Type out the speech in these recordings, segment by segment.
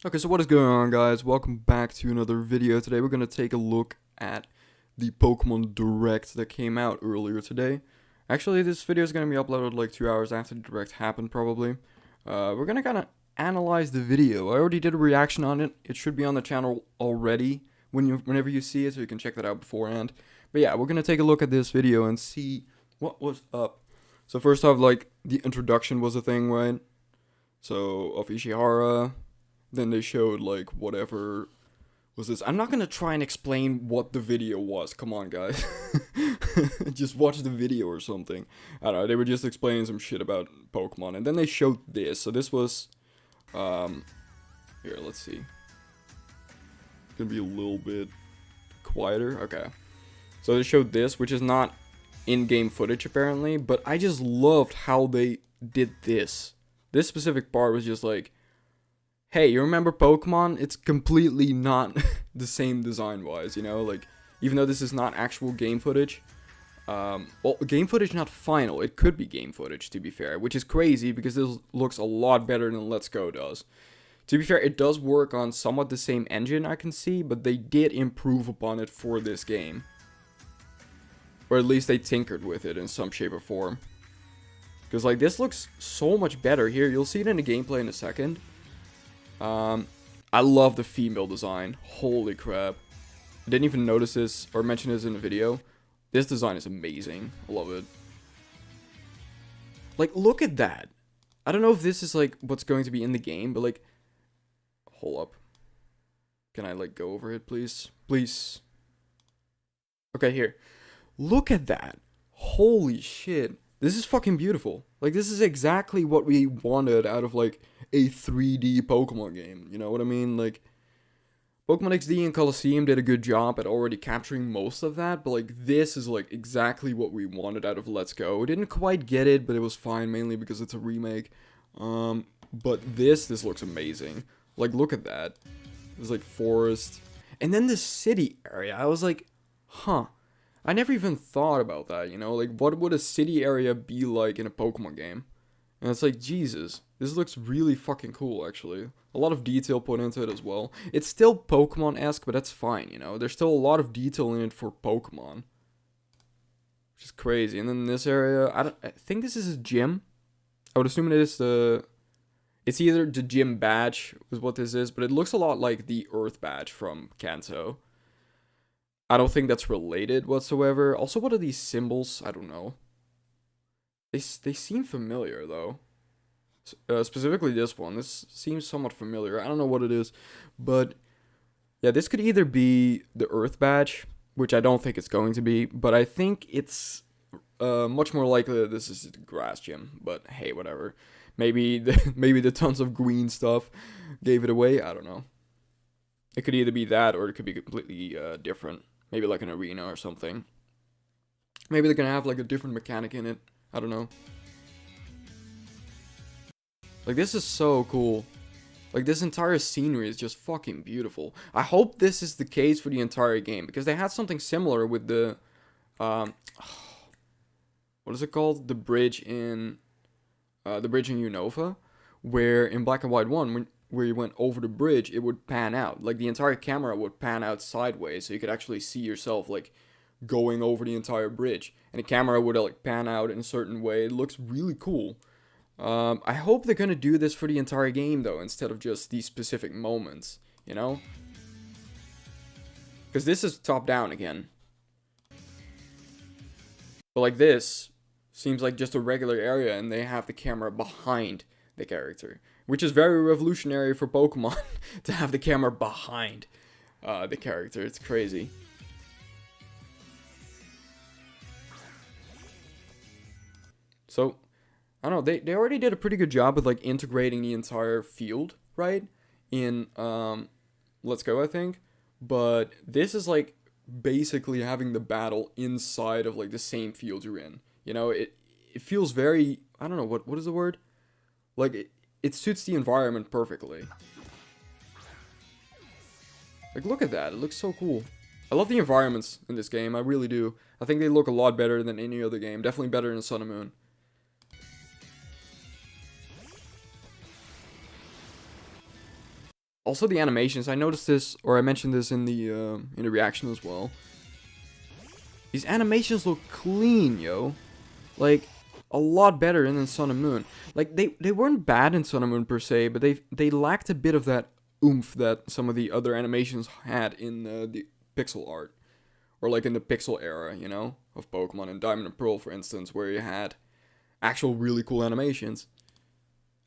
Okay, so what is going on, guys? Welcome back to another video. Today we're going to take a look at the Pokemon Direct that came out earlier today. Actually, this video is going to be uploaded like 2 hours after the Direct happened, probably. We're going to kind of analyze the video. I already did a reaction on it. It should be on the channel already whenever you see it, so you can check that out beforehand. But yeah, we're going to take a look at this video and see what was up. So first off, like, the introduction was a thing, right? So, of Ishihara. Then they showed, like, whatever was this. I'm not gonna try and explain what the video was. Come on, guys. Just watch the video or something. I don't know. They were just explaining some shit about Pokemon. And then they showed this. So this was, here, let's see. Gonna be a little bit quieter. Okay. So they showed this, which is not in-game footage, apparently. But I just loved how they did this. This specific part was just like, hey, you remember Pokemon? It's completely not the same design-wise, you know? Like, even though this is not actual game footage. Well, game footage not final. It could be game footage, to be fair. Which is crazy, because this looks a lot better than Let's Go does. To be fair, it does work on somewhat the same engine, I can see. But they did improve upon it for this game. Or at least they tinkered with it in some shape or form. Because, like, this looks so much better. Here, you'll see it in the gameplay in a second. I love the female design. Holy crap. I didn't even notice this or mention this in the video. This design is amazing. I love it. Like, look at that. I don't know if this is, like, what's going to be in the game, but, like, hold up. Can I, like, go over it, please? Please. Okay, here. Look at that. Holy shit. This is fucking beautiful. Like, this is exactly what we wanted out of, like, a 3D Pokemon game. You know what I mean? Like, Pokemon XD and Colosseum did a good job at already capturing most of that. But, like, this is, like, exactly what we wanted out of Let's Go. We didn't quite get it, but it was fine. Mainly because it's a remake. But this looks amazing. Like, look at that. There's, like, forest. And then the city area. I was like, huh. I never even thought about that, you know? Like, what would a city area be like in a Pokemon game? And it's like, Jesus, this looks really fucking cool, actually. A lot of detail put into it as well. It's still Pokemon-esque, but that's fine, you know? There's still a lot of detail in it for Pokemon. Which is crazy. And then this area, I think this is a gym. I would assume it is the... It's either the gym badge, is what this is, but it looks a lot like the Earth badge from Kanto. I don't think that's related whatsoever. Also, what are these symbols? I don't know. They seem familiar, though. Specifically this one. This seems somewhat familiar. I don't know what it is. But, yeah, this could either be the Earth badge, which I don't think it's going to be. But I think it's much more likely that this is the grass gym. But, hey, whatever. Maybe the tons of green stuff gave it away. I don't know. It could either be that or it could be completely different. Maybe like an arena or something. Maybe they're gonna have like a different mechanic in it. I don't know. Like, this is so cool. Like, this entire scenery is just fucking beautiful. I hope this is the case for the entire game. Because they had something similar with the... what is it called? The bridge in Unova. Where in Black and White 1... where you went over the bridge, it would pan out. Like, the entire camera would pan out sideways, so you could actually see yourself, like, going over the entire bridge. And the camera would, like, pan out in a certain way. It looks really cool. I hope they're gonna do this for the entire game, though, instead of just these specific moments, you know? Because this is top-down again. But, like, this seems like just a regular area, and they have the camera behind the character. Which is very revolutionary for Pokemon, to have the camera behind the character. It's crazy. So, I don't know, they already did a pretty good job with, like, integrating the entire field, right? In Let's Go, I think. But this is, like, basically having the battle inside of, like, the same field you're in. You know, it feels very, I don't know, what is the word? Like, it suits the environment perfectly. Like, look at that. It looks so cool. I love the environments in this game. I really do. I think they look a lot better than any other game. Definitely better than Sun and Moon. Also the animations, I noticed this, or I mentioned this in the reaction as well. These animations look clean, yo. Like, a lot better than in Sun and Moon. Like, they weren't bad in Sun and Moon per se, but they lacked a bit of that oomph that some of the other animations had in the pixel art. Or like in the pixel era, you know, of Pokemon and Diamond and Pearl, for instance, where you had actual really cool animations.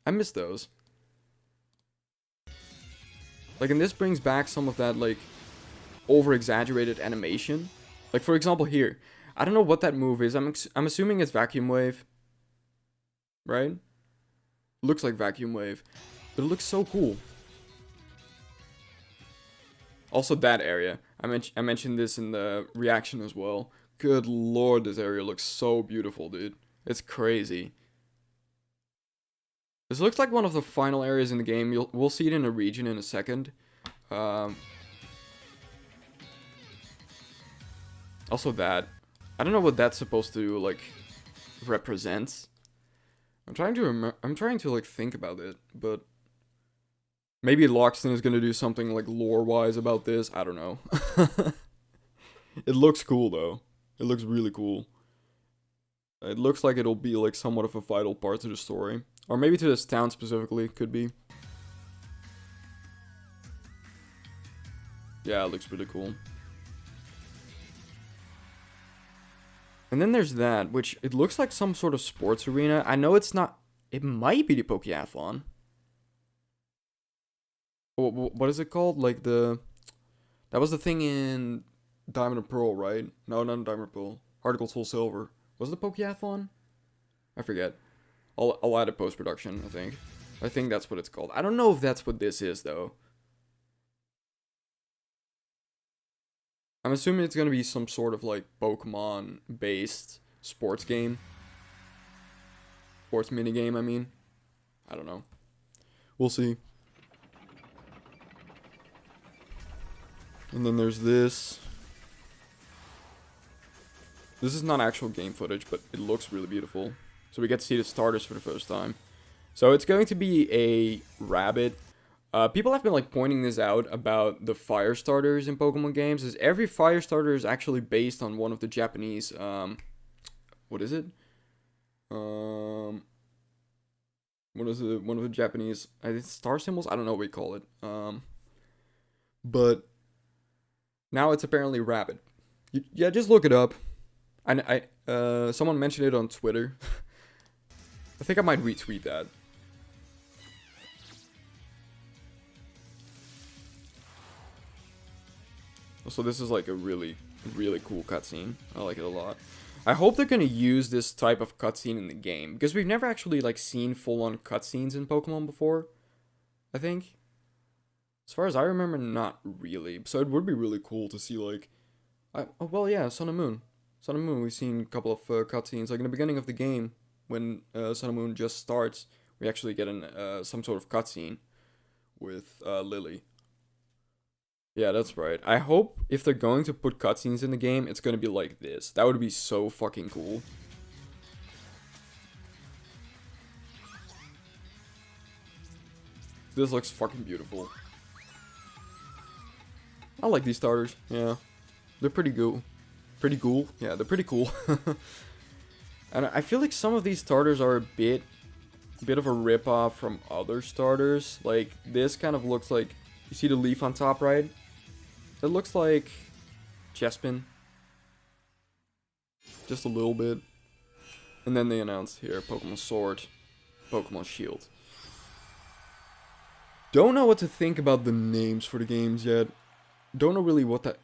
I miss those. Like, and this brings back some of that, like, over-exaggerated animation. Like, for example, here. I don't know what that move is. I'm assuming it's Vacuum Wave. Right? Looks like Vacuum Wave. But it looks so cool. Also, that area. I mentioned this in the reaction as well. Good lord, this area looks so beautiful, dude. It's crazy. This looks like one of the final areas in the game. We'll see it in a region in a second. Also that. I don't know what that's supposed to, like, represent. I'm trying to like, think about it, but maybe Loxton is gonna do something, like, lore-wise about this. I don't know. It looks cool, though. It looks really cool. It looks like it'll be, like, somewhat of a vital part to the story. Or maybe to this town specifically, could be. Yeah, it looks pretty cool. And then there's that, which it looks like some sort of sports arena. I know it's not... It might be the Pokeathlon. What is it called? Like the... That was the thing in Diamond and Pearl, right? No, not Diamond and Pearl. Heart Gold Soul Silver. Was it the Pokeathlon? I forget. I'll add it post-production, I think. I think that's what it's called. I don't know if that's what this is, though. I'm assuming it's going to be some sort of, like, Pokemon-based sports game. Sports minigame, I mean. I don't know. We'll see. And then there's this. This is not actual game footage, but it looks really beautiful. So we get to see the starters for the first time. So it's going to be a rabbit. People have been, like, pointing this out about the fire starters in Pokemon games. Is every fire starter is actually based on one of the Japanese, what is it? What is it? One of the Japanese, star symbols? I don't know what we call it. But now it's apparently rabbit. Yeah, just look it up. Someone mentioned it on Twitter. I think I might retweet that. So this is like a really, really cool cutscene. I like it a lot. I hope they're gonna use this type of cutscene in the game, because we've never actually, like, seen full-on cutscenes in Pokemon before, I think. As far as I remember, not really. So it would be really cool to see, like... oh, well, yeah, Sun and Moon. Sun and Moon, we've seen a couple of cutscenes. Like, in the beginning of the game, when Sun and Moon just starts, we actually get some sort of cutscene with Lily. Yeah, that's right. I hope if they're going to put cutscenes in the game, it's going to be like this. That would be so fucking cool. This looks fucking beautiful. I like these starters. Yeah. They're pretty cool. Pretty cool? Yeah, they're pretty cool. And I feel like some of these starters are a bit of a rip-off from other starters. Like, this kind of looks like... You see the leaf on top, right? It looks like Chespin. Just a little bit. And then they announced here Pokemon Sword, Pokemon Shield. Don't know what to think about the names for the games yet. Don't know really what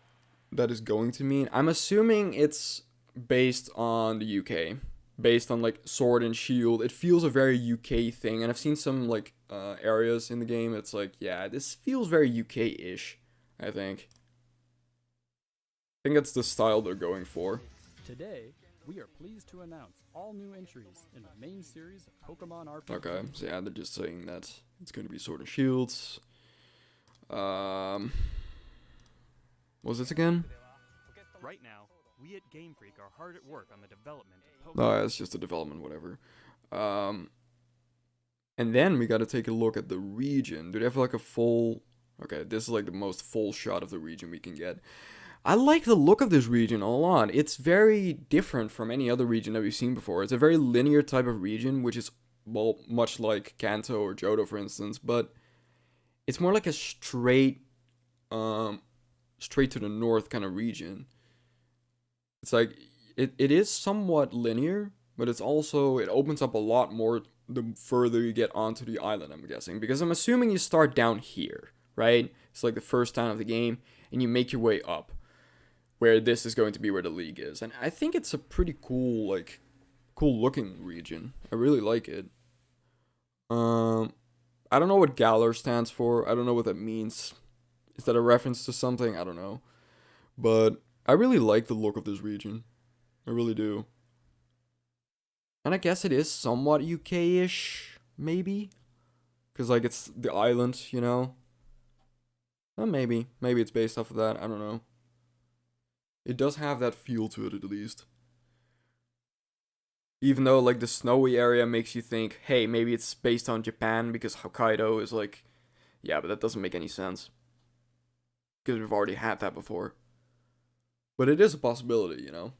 that is going to mean. I'm assuming it's based on the UK. Based on, like, Sword and Shield. It feels a very UK thing. And I've seen some, like, areas in the game. It's like, yeah, this feels very UK-ish, I think. I think that's the style they're going for. Today, we are pleased to announce all new entries in the main series of Pokemon RPG. Okay, so yeah, they're just saying that it's going to be Sword and Shields. What was this again? Right now, we at Game Freak are hard at work on the development of Pokemon. No, it's just a development, whatever. And then we got to take a look at the region. Do they have, like, a full... Okay, this is like the most full shot of the region we can get. I like the look of this region a lot. It's very different from any other region that we've seen before. It's a very linear type of region, which is, well, much like Kanto or Johto, for instance, but it's more like a straight to the north kind of region. It's like, it is somewhat linear, but it's also, it opens up a lot more the further you get onto the island, I'm guessing. Because I'm assuming you start down here, right? It's like the first town of the game, and you make your way up, where this is going to be where the league is. And I think it's a pretty cool, like, cool looking region. I really like it. I don't know what Galar stands for. I don't know what that means. Is that a reference to something? I don't know. But I really like the look of this region. I really do. And I guess it is somewhat UK-ish, maybe? Because, like, it's the island, you know? Well, maybe. Maybe it's based off of that. I don't know. It does have that feel to it, at least. Even though, like, the snowy area makes you think, hey, maybe it's based on Japan, because Hokkaido is, like... Yeah, but that doesn't make any sense. Because we've already had that before. But it is a possibility, you know?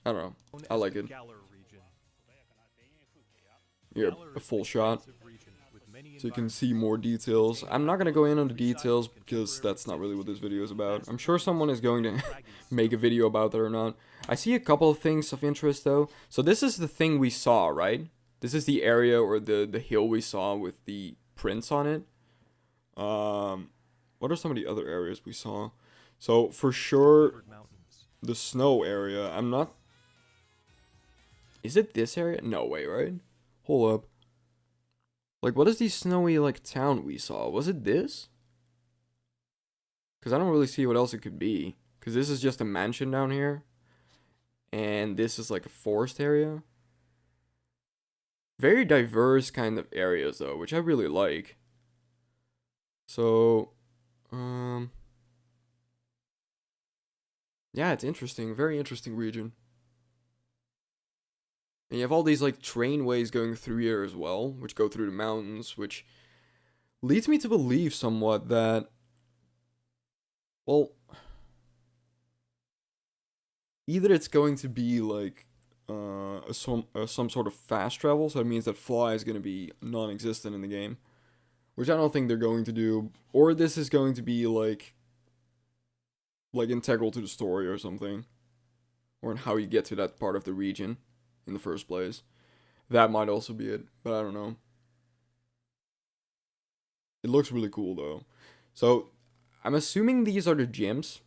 I don't know. I like it. Here, a full shot. So you can see more details. I'm not going to go in on the details because that's not really what this video is about. I'm sure someone is going to make a video about that or not. I see a couple of things of interest though. So this is the thing we saw, right? This is the area or the hill we saw with the prints on it. What are some of the other areas we saw? So for sure, the snow area. I'm not... Is it this area? No way, right? Hold up. Like, what is the snowy, like, town we saw? Was it this? Because I don't really see what else it could be. Because this is just a mansion down here. And this is, like, a forest area. Very diverse kind of areas, though, which I really like. So, yeah, it's interesting. Very interesting region. And you have all these, like, trainways going through here as well, which go through the mountains, which leads me to believe somewhat that, well, either it's going to be, like, some sort of fast travel, so it means that fly is going to be non-existent in the game, which I don't think they're going to do, or this is going to be, like integral to the story or something, or in how you get to that part of the region in the first place. That might also be it, but I don't know. It looks really cool though. So, I'm assuming these are the gyms,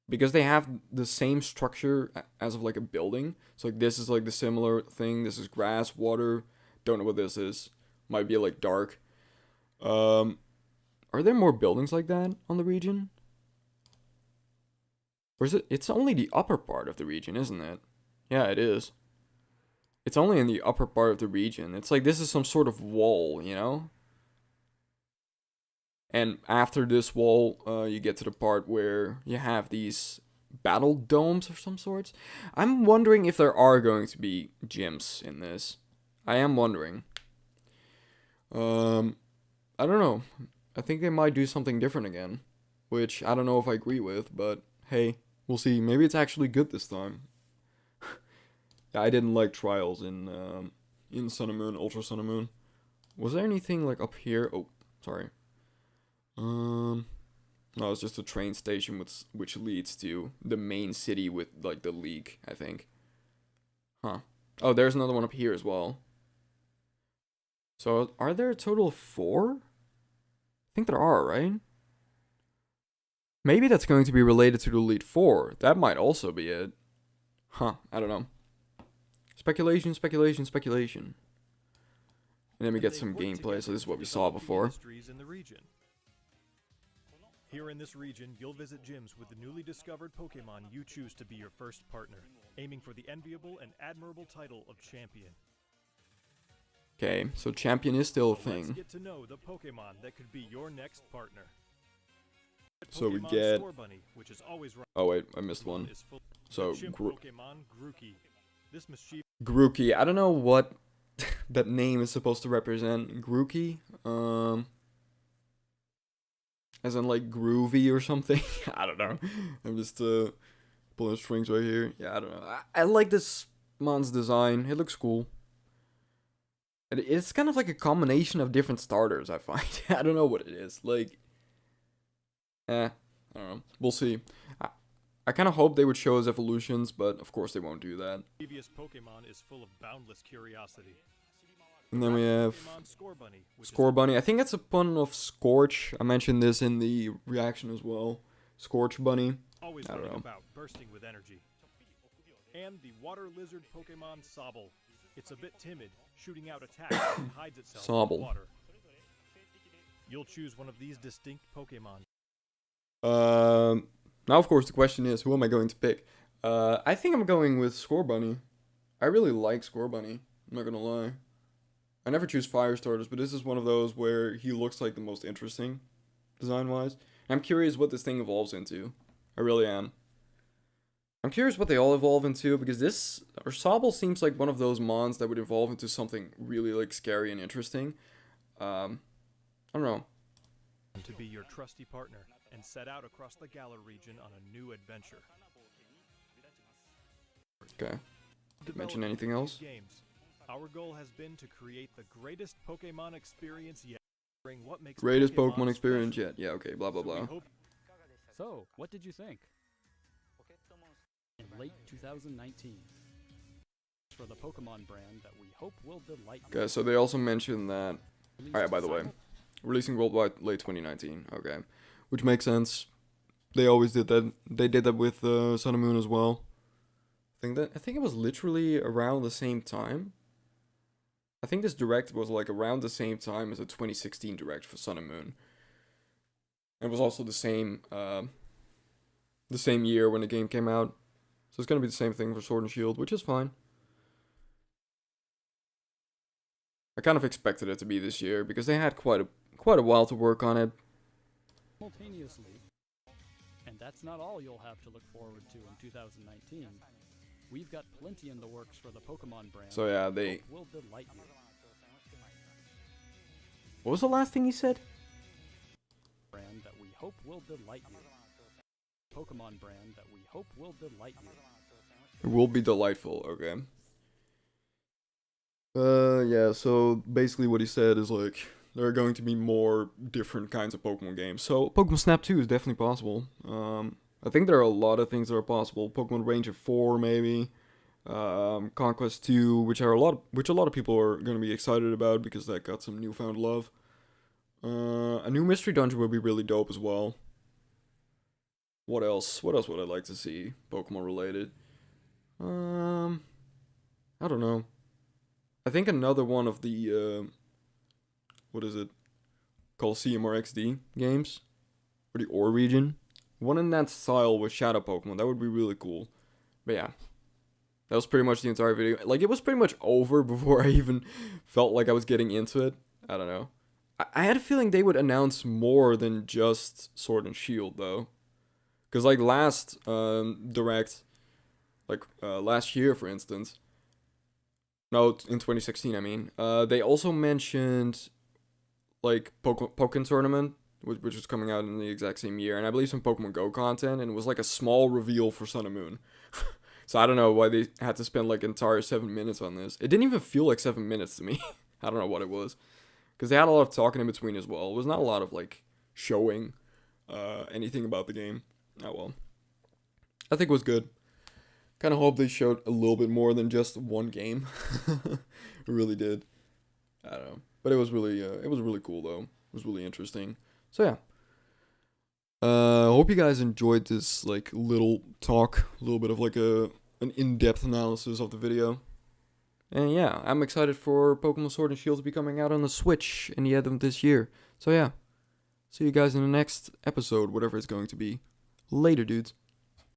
because they have the same structure as of like a building. So like this is like the similar thing. This is grass, water. Don't know what this is. Might be like dark. Are there more buildings like that on the region? Or is it? It's only the upper part of the region, isn't it? Yeah, it is. It's only in the upper part of the region. It's like this is some sort of wall, you know? And after this wall, you get to the part where you have these battle domes of some sorts. I'm wondering if there are going to be gyms in this. I am wondering. I don't know. I think they might do something different again. Which I don't know if I agree with, but hey, we'll see. Maybe it's actually good this time. Yeah, I didn't like Trials in Sun and Moon, Ultra Sun and Moon. Was there anything like up here? Oh, sorry. No, it's just a train station which leads to the main city with like the league, I think. Huh. Oh, there's another one up here as well. So, are there a total of 4? I think there are, right? Maybe that's going to be related to the Elite 4. That might also be it. Huh, I don't know. Speculation, speculation, speculation. And then we get some gameplay, so this is what we saw before. Here in this region, you'll visit gyms with the newly discovered Pokemon you choose to be your first partner, aiming for the enviable and admirable title of Champion. Okay, so Champion is still a Let's thing. get to know the Pokemon that could be your next partner. So we Pokemon get... Store Bunny, which is always right. Oh wait, I missed one. Is full So, chimp Pokemon Grookey. This mischievous Grookey. I don't know what that name is supposed to represent. Grookey? as in like groovy or something. I don't know. I'm just pulling strings right here. Yeah, I don't know. I like this mon's design. It looks cool. It's kind of like a combination of different starters, I find. I don't know what it is. Like, I don't know. We'll see. I kind of hope they would show us evolutions, but of course they won't do that. Previous Pokemon is full of boundless curiosity. And then we have Pokemon Score Bunny, which is Score Bunny. I think that's a pun of Scorch. I mentioned this in the reaction as well. Scorch Bunny. always I don't running know. about, bursting with energy. And the water lizard Pokemon Sobble. It's a bit timid, shooting out attacks and hides itself in Sobble. the water. You'll choose one of these distinct Pokemon. Now of course the question is, who am I going to pick? I think I'm going with Score Bunny. I really like Score Bunny. I'm not gonna lie. I never choose fire starters, but this is one of those where he looks like the most interesting, design-wise. I'm curious what this thing evolves into. I really am. I'm curious what they all evolve into, because this, or Sobble seems like one of those mons that would evolve into something really, like, scary and interesting. I don't know. To be your trusty partner and set out across the Galar region on a new adventure. Okay. Mention Developing anything these else? Games. Our goal has been to create the greatest Pokemon experience yet. What makes Greatest Pokemon special. experience yet. Yeah, okay, blah, blah, So we blah. hope So, what did you think? In late 2019, for the Pokemon brand that we hope will delight you. Okay, so they also mentioned that... Released Alright, by the way. simul- Releasing worldwide late 2019. Okay. Which makes sense. They always did that. They did that with Sun and Moon as well. I think it was literally around the same time. I think this direct was like around the same time as the 2016 direct for Sun and Moon. It was also the same year when the game came out. So it's gonna be the same thing for Sword and Shield, which is fine. I kind of expected it to be this year because they had quite a while to work on it. simultaneously. And that's not all you'll have to look forward to in 2019. We've got plenty in the works for the Pokemon brand. So yeah, that we they... hope will delight you. What was the last thing he said? Brand that we hope will delight you. Pokemon brand that we hope will delight you. It will be delightful, okay. Yeah, so basically what he said is like, there are going to be more different kinds of Pokemon games. So, Pokemon Snap 2 is definitely possible. I think there are a lot of things that are possible. Pokemon Ranger 4, maybe. Conquest 2, which a lot of people are going to be excited about because that got some newfound love. A new mystery dungeon would be really dope as well. What else? What else would I like to see Pokemon related? I don't know. I think another one of the what is it? Colosseum or XD games, or the Ore region. One in that style with Shadow Pokemon. That would be really cool. But yeah, that was pretty much the entire video. Like, it was pretty much over before I even felt like I was getting into it. I don't know. I had a feeling they would announce more than just Sword and Shield though. Because like last direct, like last year for instance, no, in 2016 I mean, they also mentioned like Pokken Tournament, which was coming out in the exact same year, and I believe some Pokemon Go content, and it was like a small reveal for Sun and Moon. So I don't know why they had to spend like entire 7 minutes on this. It didn't even feel like 7 minutes to me. I don't know what it was. Because they had a lot of talking in between as well. It was not a lot of like showing anything about the game. Oh well. I think it was good. Kind of hope they showed a little bit more than just one game. It really did. I don't know. But it was really cool though. It was really interesting. So yeah. Hope you guys enjoyed this like little talk, a little bit of like an in-depth analysis of the video. And yeah, I'm excited for Pokemon Sword and Shield to be coming out on the Switch in the end of this year. So yeah, see you guys in the next episode, whatever it's going to be. Later, dudes.